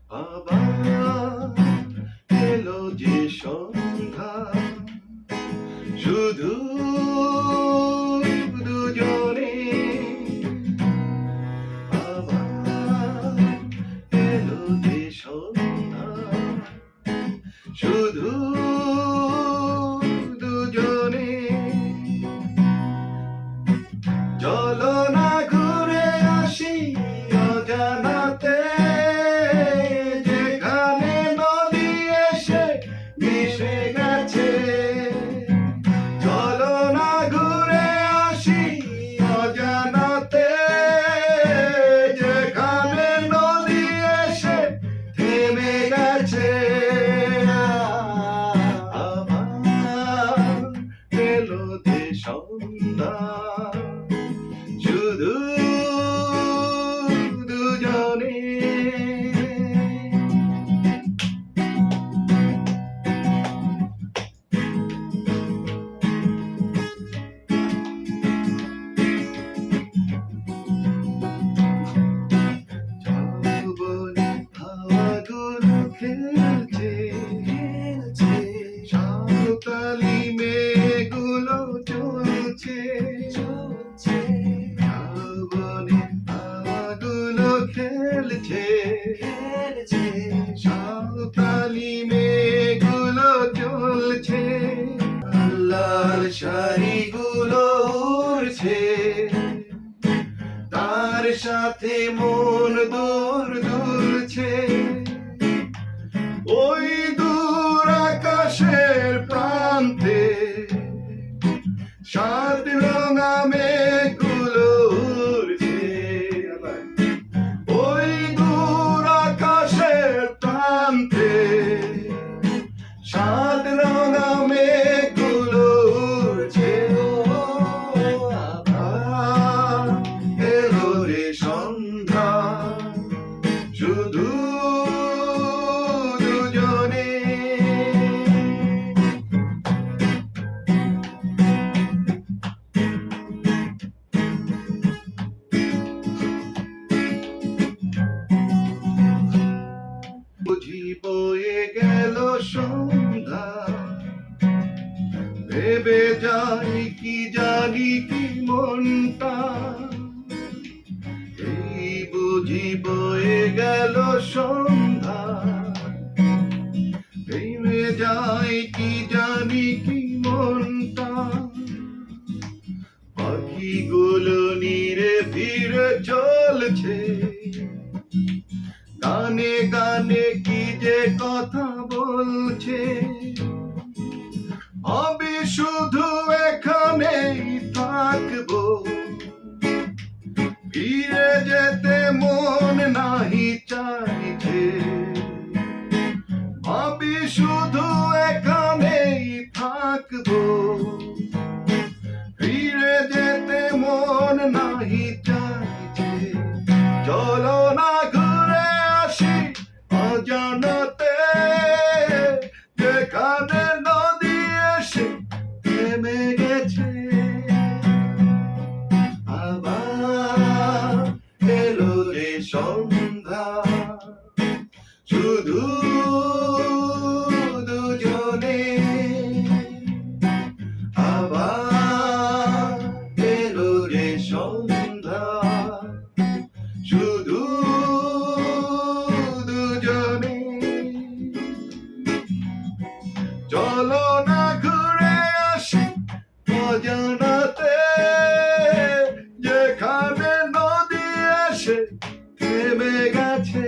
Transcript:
আবার এলো যে সন্ধ্যা, শুধু দুজনে। আবার এলো যে সন্ধ্যা, শুধু দুজনে। চলো না ঘুরে আসি অজানাতে, যেখানে নদী এসে মিশে গেছে। চলো না ঘুরে আসি অজানাতে, যেখানে নদী এসে থেমে গেছে। আবার এলো যে সন্ধ্যা, শুধু দুজনে। ঝাউবনে হাওয়াগুলো খেলছে, সাঁওতালি মেঘগুলো চলছে। ঝাউবনে হাওয়াগুলো খেলছে, সাঁওতালি মেঘগুলো চলছে। লাল শাড়িগুলো উড়ছে, তার সাথে মন দূর দুলছে। ওই দূর আকাশের প্রান্তে সাত রঙা মেঘগুলো উড়ছে। ওই দূর আকাশের প্রান্তে সাত রঙা মেঘগুলো উড়ছে। আবার এলো রে সন্ধ্যা, শুধু দুজনে। বুঝি বয়ে গেল সন্ধ্যা, ভেবে যাই কি জানি কি মনটা। এই বুঝি বয়ে গেল সন্ধ্যা, ভেবে যাই কি জানি কি মনটা। পাখিগুলো নীরে ফিরে চলছে, গানে গানে কি যে কথা বলছে। আমি শুধু এখানেই থাকবো, ফিরে যেতে মন নাহি চাইছে। আমি শুধু এখানেই থাকবো, ফিরে যেতে মন নাহি চাইছে। চলো না ঘুরে আসি অজানাতে, যেখানে নদী এসে থেমে গেছে। আবার এলো রে সন্ধ্যা, শুধু দুজনে। আবার এলো রে সন্ধ্যা, শুধু দুজনে। চলো না ঘুরে আসি অজানাতে, যেখানে নদী এসে থেমে গেছে।